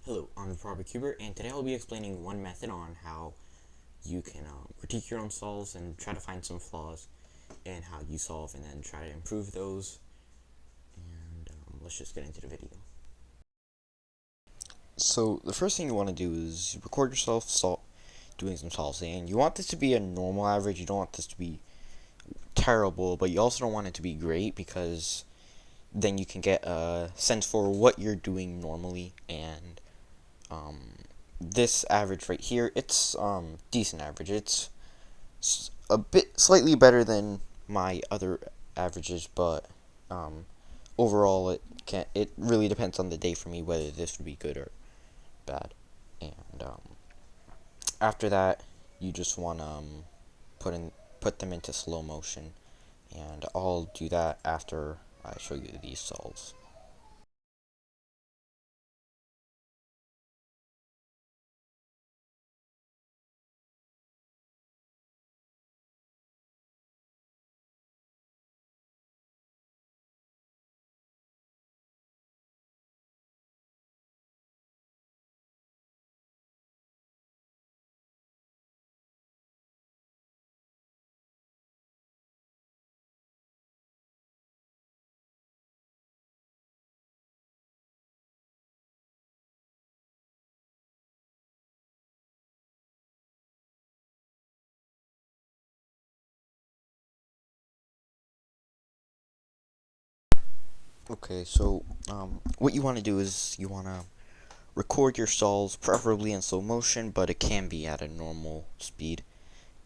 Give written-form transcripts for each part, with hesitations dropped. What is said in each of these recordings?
Hello, I'm the Barbecuber, and today I'll be explaining one method on how you can critique your own solves and try to find some flaws in how you solve and then try to improve those. And let's just get into the video. So the first thing you want to do is record yourself doing some solves, and you want this to be a normal average. You don't want this to be terrible, but you also don't want it to be great because then you can get a sense for what you're doing normally. And um, this average right here, it's decent average. It's a bit slightly better than my other averages, but um, overall it really depends on the day for me whether this would be good or bad. And after that, you just want to put in put them into slow motion, and I'll do that after I show you these solves. Okay, so what you want to do is you want to record your solves, preferably in slow motion, but it can be at a normal speed.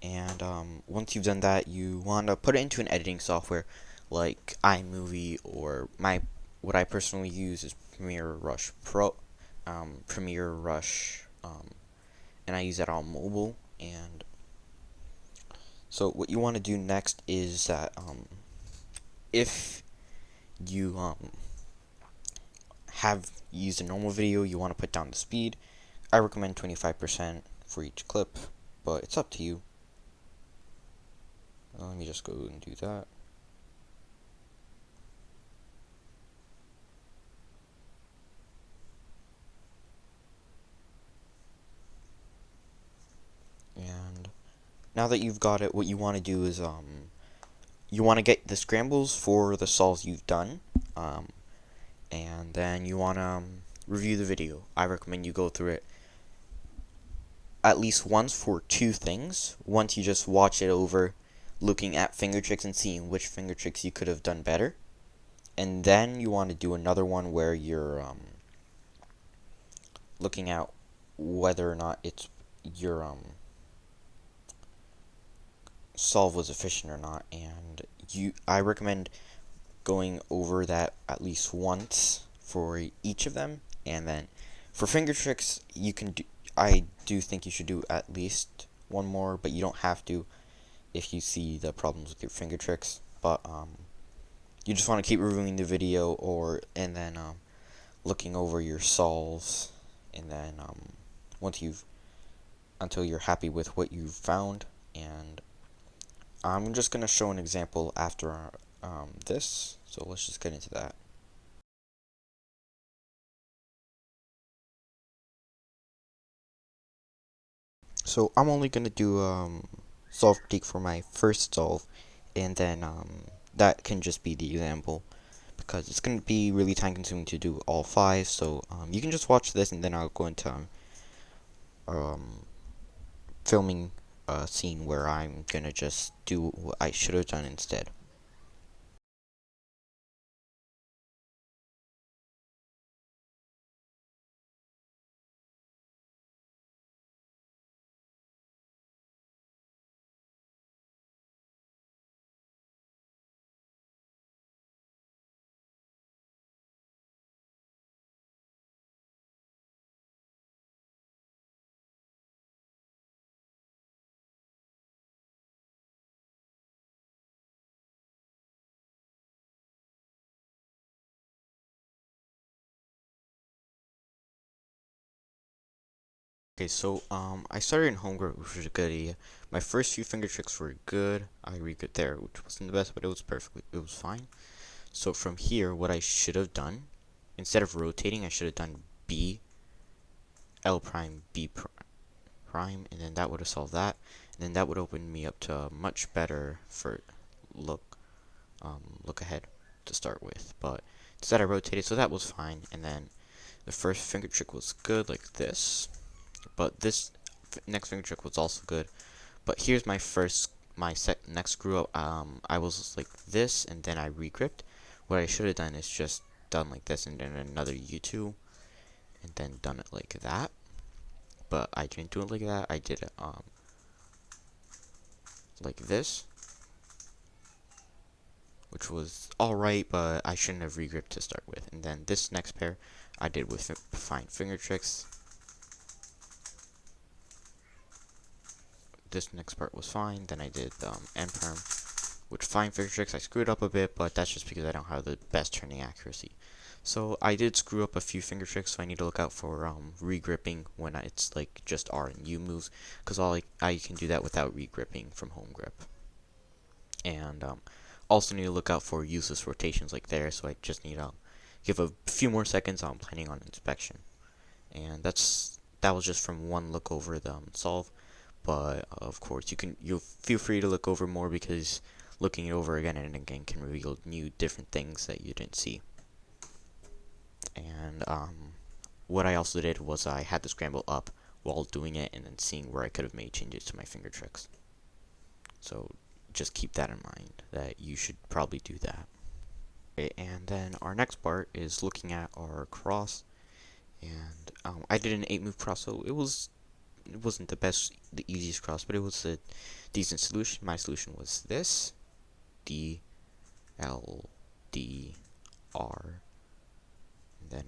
And once you've done that, you want to put it into an editing software like iMovie, or what I personally use is Premiere Rush Pro, Premiere Rush, and I use that on mobile. And so what you want to do next is that if you have used a normal video, you want to put down the speed. I recommend 25% for each clip, but it's up to you. Let me just go and do that. And now that you've got it, what you want to do is you want to get the scrambles for the solves you've done, um, and then you want to review the video. I recommend you go through it at least once for two things. Once you just watch it over, looking at finger tricks and seeing which finger tricks you could have done better, and then you want to do another one where you're looking at whether or not it's your solve was efficient or not. And I recommend going over that at least once for each of them, and then for finger tricks you can do, I do think you should do at least one more, but you don't have to if you see the problems with your finger tricks. But you just want to keep reviewing the video, and then looking over your solves, and then once you've until you're happy with what you've found. And I'm just going to show an example after this, so let's just get into that. So I'm only going to do solve critique for my first solve, and then that can just be the example, because it's going to be really time consuming to do all five. So you can just watch this, and then I'll go into um, filming a scene where I'm going to just do what I should have done instead. Okay, so I started in homegrown, which was a good idea. My first few finger tricks were good. I re-good there, which wasn't the best, but it was fine. So from here, what I should have done, instead of rotating, I should have done B, L prime B prime, and then that would have solved that, and then that would open me up to a much better for look look ahead to start with. But instead I rotated, so that was fine, and then the first finger trick was good like this, but this next finger trick was also good. But here's my next screw up. I was like this, and then I regripped. What I should have done is just done like this, and then another U2, and then done it like that. But I didn't do it like that. I did it like this, which was alright, but I shouldn't have regripped to start with. And then this next pair I did with fine finger tricks. This next part was fine. Then I did end perm, which fine finger tricks I screwed up a bit, but that's just because I don't have the best turning accuracy. So I did screw up a few finger tricks, so I need to look out for regripping when it's like just R and U moves, because I can do that without regripping from home grip. And also need to look out for useless rotations like there, so I just need to give a few more seconds on planning on inspection. And that was just from one look over the solve, but of course you feel free to look over more, because looking it over again and again can reveal new different things that you didn't see. And what I also did was I had to scramble up while doing it, and then seeing where I could have made changes to my finger tricks. So just keep that in mind, that you should probably do that. Okay, and then our next part is looking at our cross, and I did an 8-move cross, so it wasn't the easiest cross, but it was a decent solution. My solution was this: D, L, D, R, and then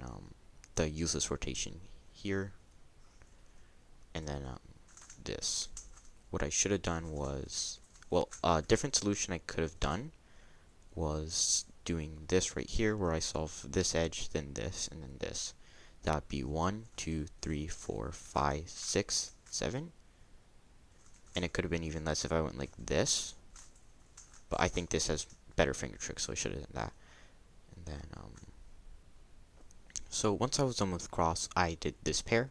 the useless rotation here, and then this. What I should have done was, well, a different solution I could have done was doing this right here, where I solve this edge, then this, and then this. That would be 1, 2, 3, 4, 5, 6, 7. And it could have been even less if I went like this. But I think this has better finger tricks, so I should have done that. And then, so once I was done with cross, I did this pair.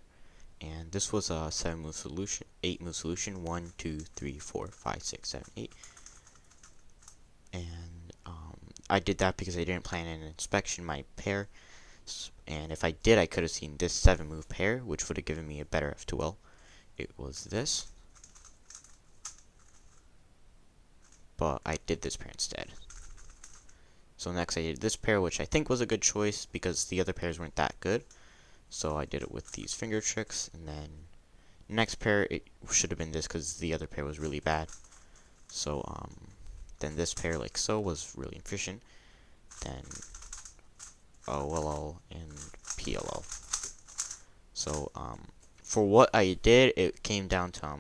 And this was a 7-move solution, 8-move solution, 1, 2, 3, 4, 5, 6, 7, 8. And I did that because I didn't plan an inspection my pair. And if I did, I could have seen this 7-move pair, which would have given me a better F2L. It was this, but I did this pair instead. So next I did this pair, which I think was a good choice because the other pairs weren't that good. So I did it with these finger tricks, and then next pair it should have been this because the other pair was really bad. So then this pair like so was really efficient. Then OLL and PLL. So for what I did, it came down to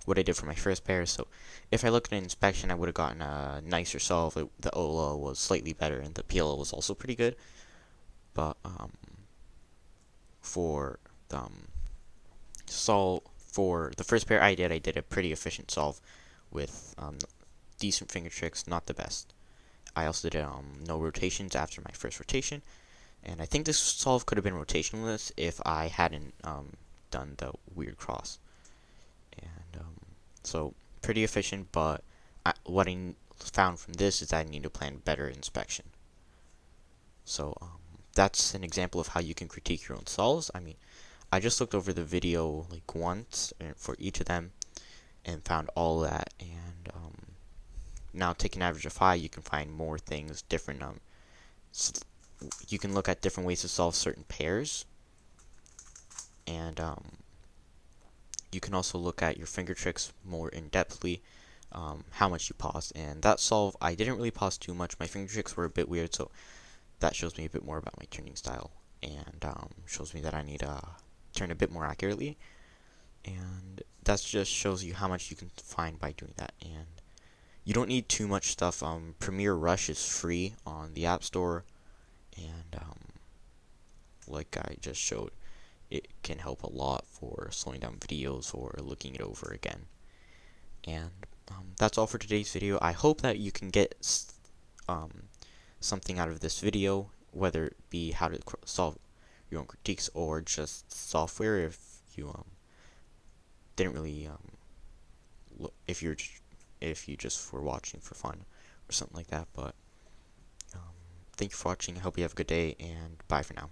what I did for my first pair. So if I looked at an inspection, I would have gotten a nicer solve. The OLL was slightly better, and the PLL was also pretty good. But for the solve for the first pair I did a pretty efficient solve with decent finger tricks, not the best. I also did no rotations after my first rotation, and I think this solve could have been rotationless if I hadn't done the weird cross. And so pretty efficient, but what I found from this is that I need to plan better inspection. So that's an example of how you can critique your own solves. I mean, I just looked over the video like once for each of them and found all that, and now taking an average of 5, you can find more things, different you can look at different ways to solve certain pairs, and you can also look at your finger tricks more in-depthly, how much you paused. And that solve, I didn't really pause too much. My finger tricks were a bit weird, so that shows me a bit more about my turning style, and shows me that I need to turn a bit more accurately, and that just shows you how much you can find by doing that. And you don't need too much stuff. Premiere Rush is free on the App Store, and like I just showed, it can help a lot for slowing down videos or looking it over again. And that's all for today's video. I hope that you can get something out of this video, whether it be how to solve your own critiques or just software. If you didn't really if you just were watching for fun or something like that. But thank you for watching. I hope you have a good day, and bye for now.